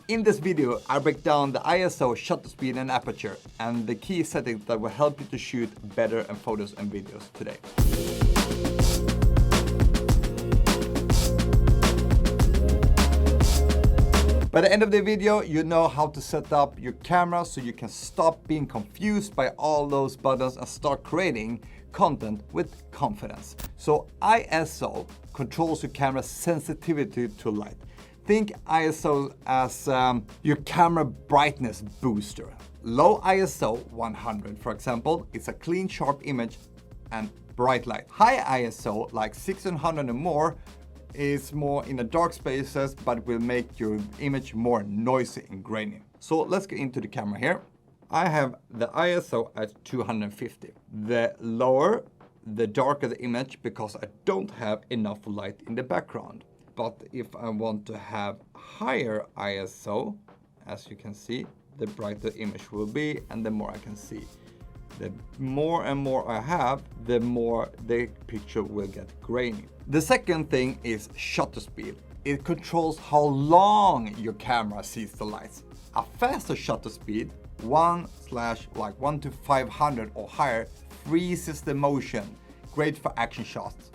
In this video, I break down the ISO, shutter speed and aperture and the key settings that will help you to shoot better in photos and videos today. By the end of the video, you know how to set up your camera so you can stop being confused by all those buttons and start creating content with confidence. So ISO controls your camera's sensitivity to light. Think ISO as your camera brightness booster. Low ISO 100, for example, is a clean, sharp image and bright light. High ISO, like 1600 and more, is more in the dark spaces, but will make your image more noisy and grainy. So let's get into the camera here. I have the ISO at 250. The lower, the darker the image, because I don't have enough light in the background. But if I want to have higher ISO, as you can see, the brighter the image will be and the more I can see. The more and more I have, the more the picture will get grainy. The second thing is shutter speed. It controls how long your camera sees the lights. A faster shutter speed, 1 to 500 or higher, freezes the motion. Great for action shots.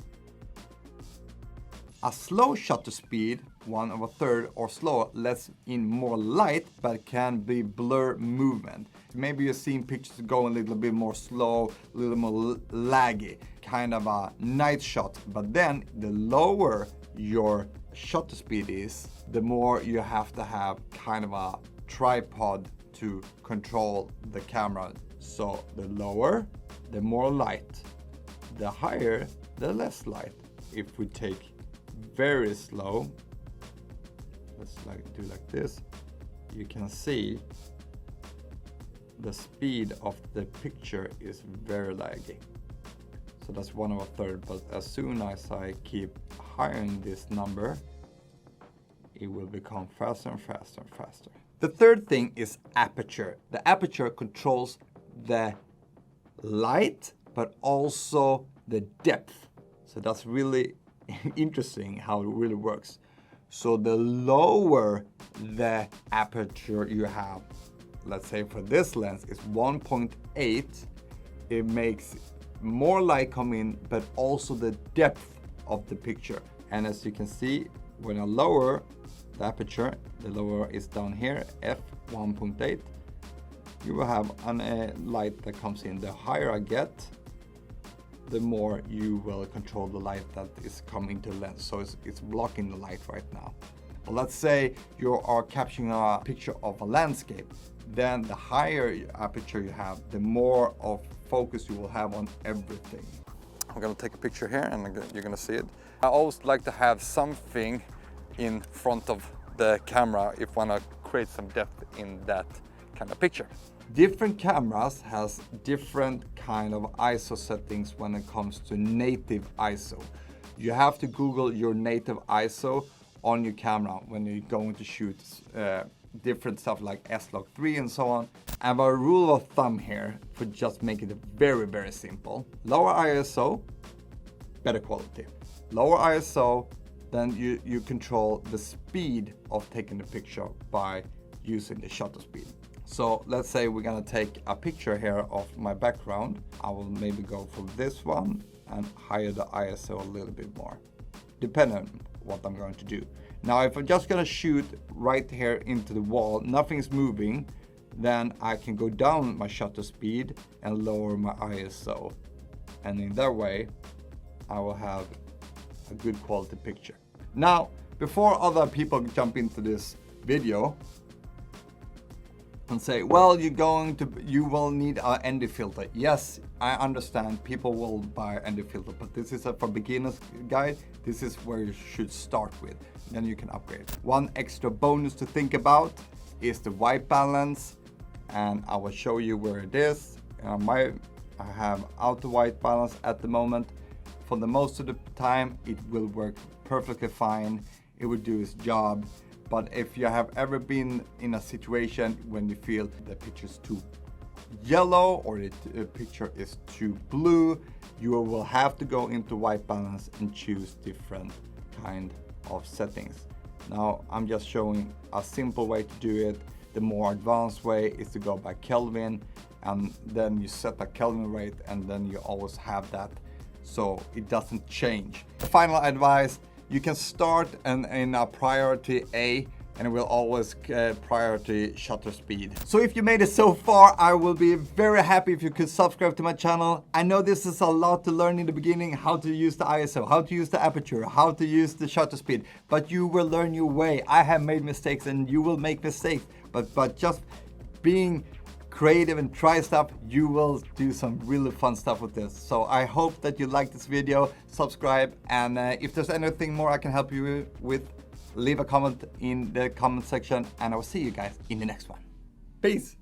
A slow shutter speed, 1/3 or slower, lets in more light, but can be blur movement. Maybe you've seen pictures go a little bit more slow, a little more laggy, kind of a night shot. But then the lower your shutter speed is, the more you have to have kind of a tripod to control the camera. So the lower, the more light. The higher, the less light. If we take very slow, let's do like this, you can see the speed of the picture is very laggy. So that's 1/3, but as soon as I keep highering this number, it will become faster and faster and faster. The third thing is aperture. The aperture controls the light, but also the depth. So that's really interesting how it really works. So the lower the aperture you have, let's say for this lens is 1.8, it makes more light come in, but also the depth of the picture. And as you can see, when I lower the aperture, the lower is down here, f1.8, you will have a light that comes in. The higher I get, the more you will control the light that is coming to the lens. So it's blocking the light right now. Well, let's say you are capturing a picture of a landscape. Then the higher aperture you have, the more of focus you will have on everything. I'm gonna take a picture here and you're gonna see it. I always like to have something in front of the camera if I wanna create some depth in that kind of picture. Different cameras has different kind of ISO settings when it comes to native ISO. You have to Google your native ISO on your camera when you're going to shoot different stuff like S-Log3 and so on. I have a rule of thumb here for just making it very, very simple. Lower ISO, better quality. Lower ISO, then you control the speed of taking the picture by using the shutter speed. So let's say we're gonna take a picture here of my background. I will maybe go for this one and higher the ISO a little bit more, depending on what I'm going to do. Now, if I'm just gonna shoot right here into the wall, nothing's moving, then I can go down my shutter speed and lower my ISO. And in that way, I will have a good quality picture. Now, before other people jump into this video, and say, well, you will need an ND filter. Yes, I understand people will buy ND filter, but this is for beginners guide. This is where you should start with. Then you can upgrade. One extra bonus to think about is the white balance, and I will show you where it is. I have auto white balance at the moment. For the most of the time, it will work perfectly fine. It will do its job. But if you have ever been in a situation when you feel the picture is too yellow or the picture is too blue, you will have to go into white balance and choose different kind of settings. Now I'm just showing a simple way to do it. The more advanced way is to go by Kelvin, and then you set a Kelvin rate, and then you always have that so it doesn't change. Final advice, you can start in a priority A, and it will always priority shutter speed. So if you made it so far, I will be very happy if you could subscribe to my channel. I know this is a lot to learn in the beginning, how to use the ISO, how to use the aperture, how to use the shutter speed, but you will learn your way. I have made mistakes and you will make mistakes, but just being creative and try stuff, you will do some really fun stuff with this. So I hope that you like this video, subscribe, and if there's anything more I can help you with, leave a comment in the comment section, and I will see you guys in the next one. Peace.